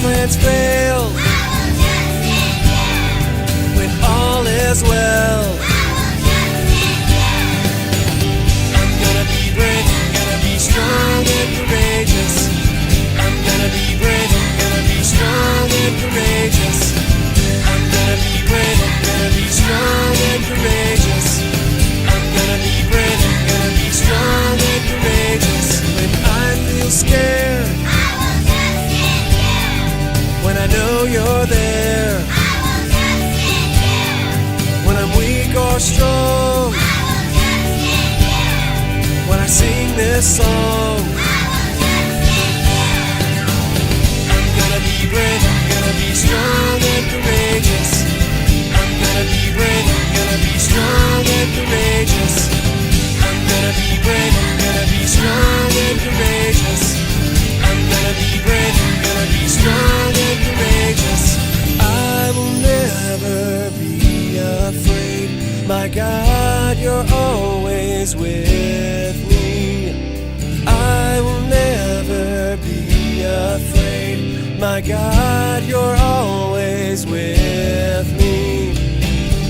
plans fail, when all is well, I'm gonna be brave, I'm gonna be strong and courageous. I'm gonna be brave, I'm gonna be strong and courageous. I'm gonna be brave, I'm gonna be strong and courageous. I'm gonna be brave, I'm gonna be strong and courageous. When I feel scared, when I know you're there, when I'm weak or strong, when I sing this song, I'm gonna be brave, I'm gonna be strong and courageous. I'm gonna be brave, I'm gonna be strong and courageous. I'm gonna be brave, I'm gonna be strong and courageous. I'm gonna be brave, I'm gonna be strong and courageous. I will never be afraid. My God, you're always with me. I will never be afraid. My God, you're always with me.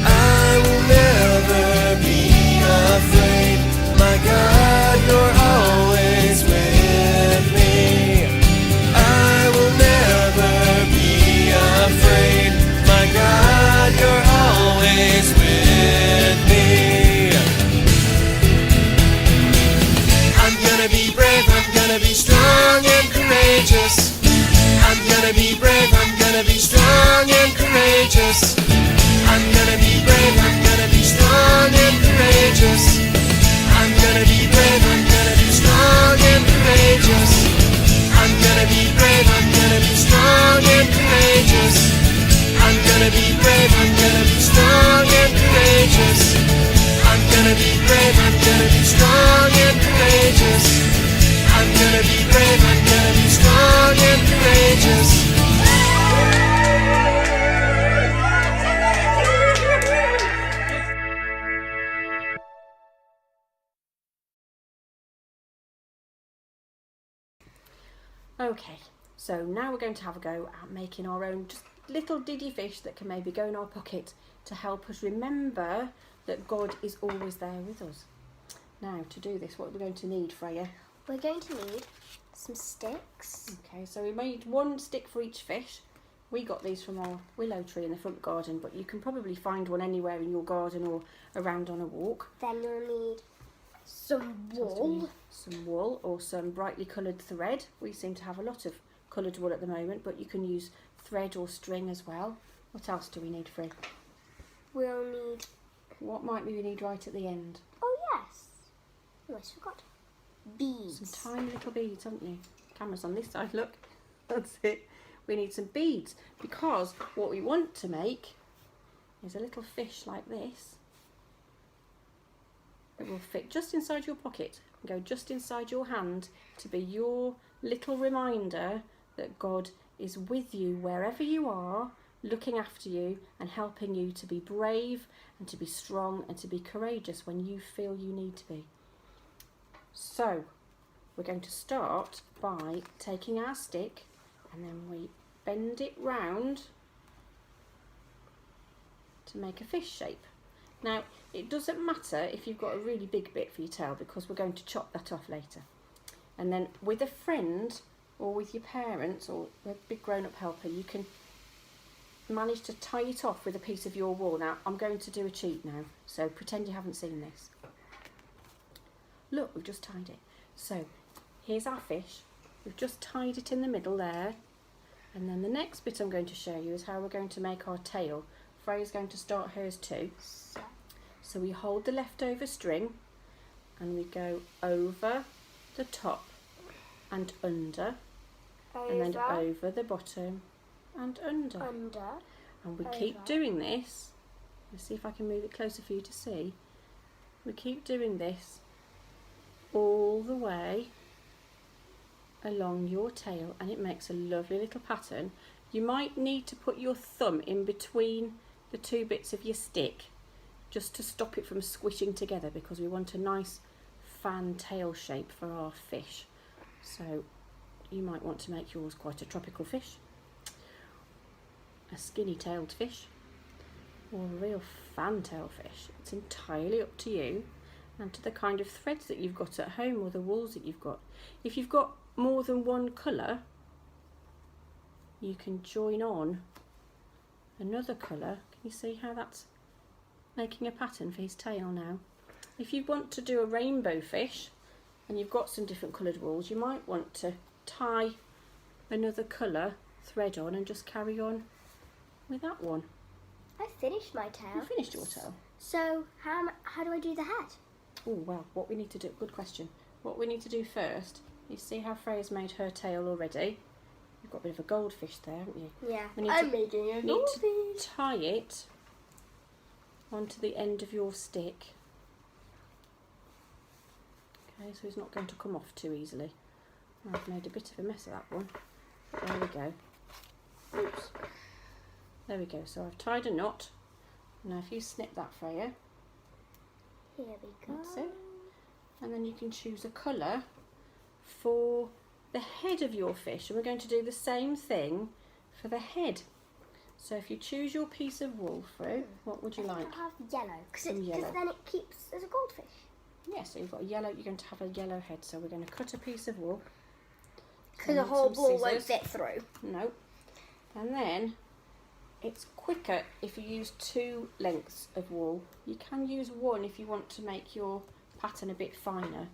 I will never be afraid. My God, you're always with me. I will never be afraid. My God, you're always with me. I'm gonna be brave, I'm gonna be strong and courageous. I'm gonna be brave, I'm gonna be strong and courageous. I'm gonna be brave, I'm gonna be strong and courageous. I'm gonna be brave, I'm gonna be strong and courageous. I'm gonna be brave, I'm gonna be strong and courageous. I'm gonna be brave, I'm gonna be strong and courageous. I'm gonna be brave, I'm gonna be strong and courageous. I'm gonna be brave, I'm gonna be strong and courageous. Okay, so now we're going to have a go at making our own just little diddy fish that can maybe go in our pocket to help us remember that God is always there with us. Now, to do this, what are we going to need, Freya? We're going to need some sticks. Okay, so we made one stick for each fish. We got these from our willow tree in the front garden, but you can probably find one anywhere in your garden or around on a walk. Then you'll need some wool. Some wool or some brightly coloured thread. We seem to have a lot of coloured wool at the moment, but you can use thread or string as well. What else do we need, Fred? We'll need... What might we need right at the end? Oh, yes. Almost forgot. Beads. Some tiny little beads, haven't you? Camera's on this side, look. That's it. We need some beads because what we want to make is a little fish like this. It will fit just inside your pocket and go just inside your hand to be your little reminder that God is with you wherever you are, looking after you and helping you to be brave and to be strong and to be courageous when you feel you need to be. So we're going to start by taking our stick and then we bend it round to make a fish shape. Now, it doesn't matter if you've got a really big bit for your tail because we're going to chop that off later. And then with a friend or with your parents or a big grown-up helper, you can manage to tie it off with a piece of your wool. Now, I'm going to do a cheat now, so pretend you haven't seen this. Look, we've just tied it. So, here's our fish. We've just tied it in the middle there. And then the next bit I'm going to show you is how we're going to make our tail. Freya's going to start hers too. So we hold the leftover string and we go over the top and under, and then over the bottom and under. And we keep doing this. Let's see if I can move it closer for you to see. We keep doing this all the way along your tail and it makes a lovely little pattern. You might need to put your thumb in between the two bits of your stick just to stop it from squishing together because we want a nice fan tail shape for our fish. So you might want to make yours quite a tropical fish. a skinny-tailed fish or a real fantail fish. It's entirely up to you and to the kind of threads that you've got at home or the wools that you've got. If you've got more than one colour, you can join on another colour. Can you see how that's making a pattern for his tail now? If you want to do a rainbow fish and you've got some different coloured wools, you might want to tie another colour thread on and just carry on with that one. I finished my tail. You finished your tail. So how do I do the head? Oh, well, what we need to do, good question. What we need to do first, you see how Freya's made her tail already? You've got a bit of a goldfish there, haven't you? Yeah, We need I'm to- making a Need goldfish. to tie it onto the end of your stick. Okay, so he's not going to come off too easily. I've made a bit of a mess of that one. There we go. Oops. There we go. So I've tied a knot. Now if you snip that, Freya, Here we go. that's it. And then you can choose a colour for the head of your fish. And we're going to do the same thing for the head. So if you choose your piece of wool, Fro, what would you like? I'll have yellow Some because yellow. then it keeps as a goldfish. Yeah, so you've got a yellow, you're going to have a yellow head. So we're going to cut a piece of wool. Because I the need whole some ball won't scissors. fit through. No. And then it's quicker if you use 2 lengths of wool. You can use 1 if you want to make your pattern a bit finer.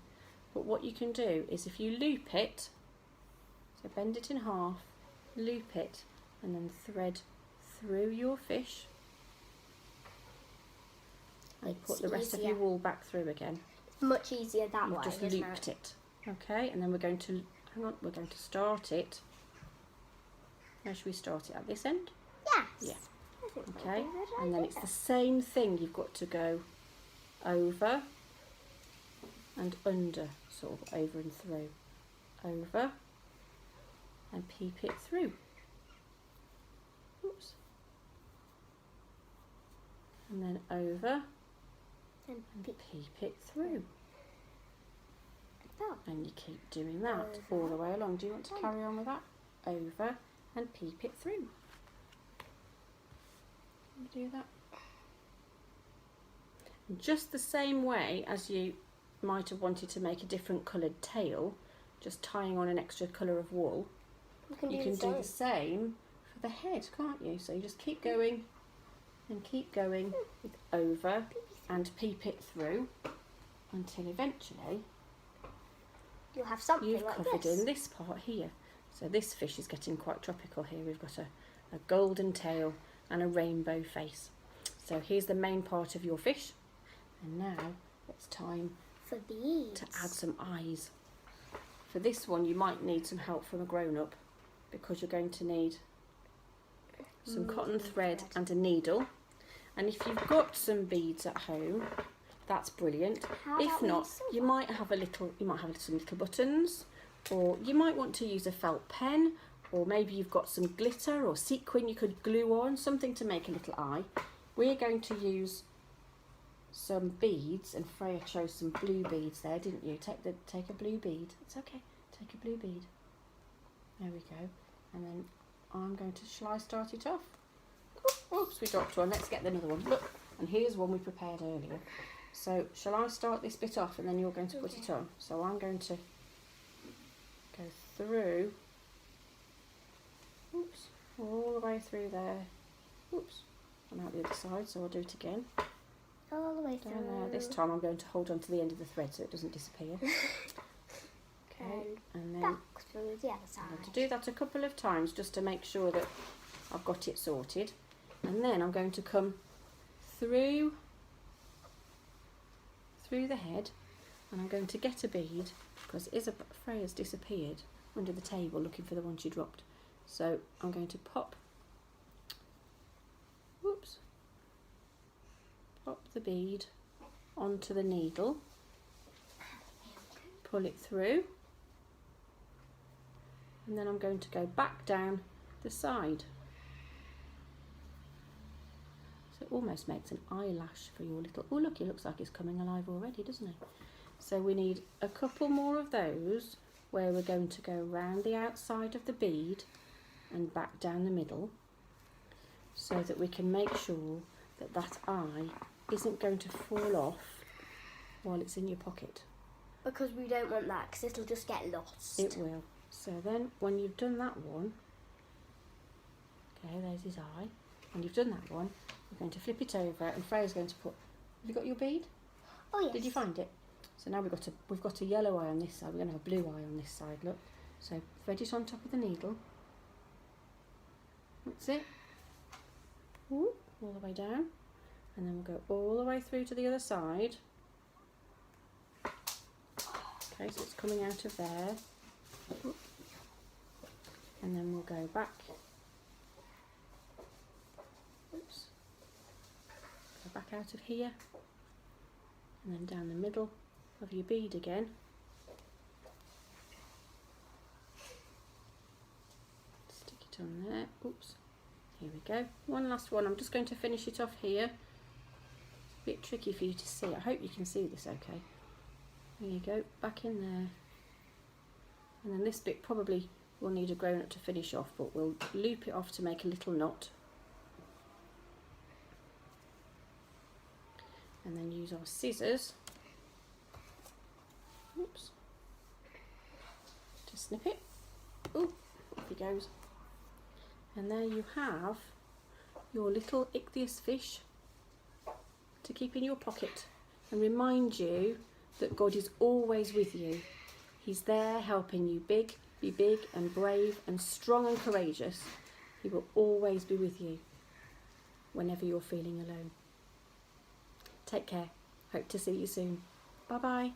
But what you can do is if you loop it, so bend it in half, loop it, and then thread through your fish. And put It's the rest of your easier. wool back through again. It's much easier that way, You've just isn't looped it? it. Okay, and then we're going to, hang on, we're going to start it. Where should we start it? At this end? Yes. Yeah. I think that's Okay, a good and then idea. it's the same thing. You've got to go over and under, sort of over and through, over and peep it through. Oops. And then over And and peep. peep it through. Oh, And you keep doing that Over. all the way along. Do you want to And- carry on with that? Over and peep it through. You do that. And just the same way as you might have wanted to make a different coloured tail, just tying on an extra colour of wool, you can you do can the do same. the same for the head, can't you? So you just keep going and keep going with over and peep it through until eventually You'll have something you've like covered this. in this part here. So this fish is getting quite tropical here. We've got a golden tail and a rainbow face. So here's the main part of your fish. And now it's time For beads. to add some eyes. For this one you might need some help from a grown-up because you're going to need some cotton thread and a needle. And if you've got some beads at home, that's brilliant. How If about we not, use silver? you might have some little buttons, or you might want to use a felt pen, or maybe you've got some glitter or sequin you could glue on, something to make a little eye. We're going to use some beads, and Freya chose some blue beads there, didn't you? Take a blue bead. It's okay. Take a blue bead. There we go. And then I'm going to. Shall I start it off? Oops, we dropped one. Let's get another one. Look, and here's one we prepared earlier. So shall I start this bit off, and then you're going to put it on? So I'm going to go through. Oops, all the way through there. Oops, I'm out the other side, so I'll do it again. All the way Down through. there. This time I'm going to hold on to the end of the thread so it doesn't disappear. Okay, and then Back through the other I'm side. going to do that a couple of times just to make sure that I've got it sorted. And then I'm going to come through the head, and I'm going to get a bead because Freya's disappeared under the table looking for the one she dropped. So I'm going to pop the bead onto the needle, pull it through, and then I'm going to go back down the side. So it almost makes an eyelash for your little... Oh look, it looks like it's coming alive already, doesn't it? So we need a couple more of those where we're going to go round the outside of the bead and back down the middle. so that we can make sure that that eye isn't going to fall off while it's in your pocket. Because we don't want that, because it'll just get lost. It will. So then when you've done that one, okay, there's his eye. When you've done that one, we're going to flip it over and Freya's going to put, have you got your bead? Oh yes. Did you find it? So now we've got a yellow eye on this side, we're going to have a blue eye on this side, look. So thread it on top of the needle. That's it. Ooh, all the way down. And then we'll go all the way through to the other side. Okay, so it's coming out of there. And then we'll go back. Oops. Go back out of here. And then down the middle of your bead again. Stick it on there. Oops. Here we go. One last one. I'm just going to finish it off here. It's a bit tricky for you to see. I hope you can see this okay. There you go. Back in there. And then this bit probably will need a grown-up to finish off, but we'll loop it off to make a little knot. And then use our scissors, oops, to snip it. Ooh, off he goes. And there you have your little ichthys fish to keep in your pocket and remind you that God is always with you. He's there helping you be big and brave and strong and courageous. He will always be with you whenever you're feeling alone. Take care. Hope to see you soon. Bye bye.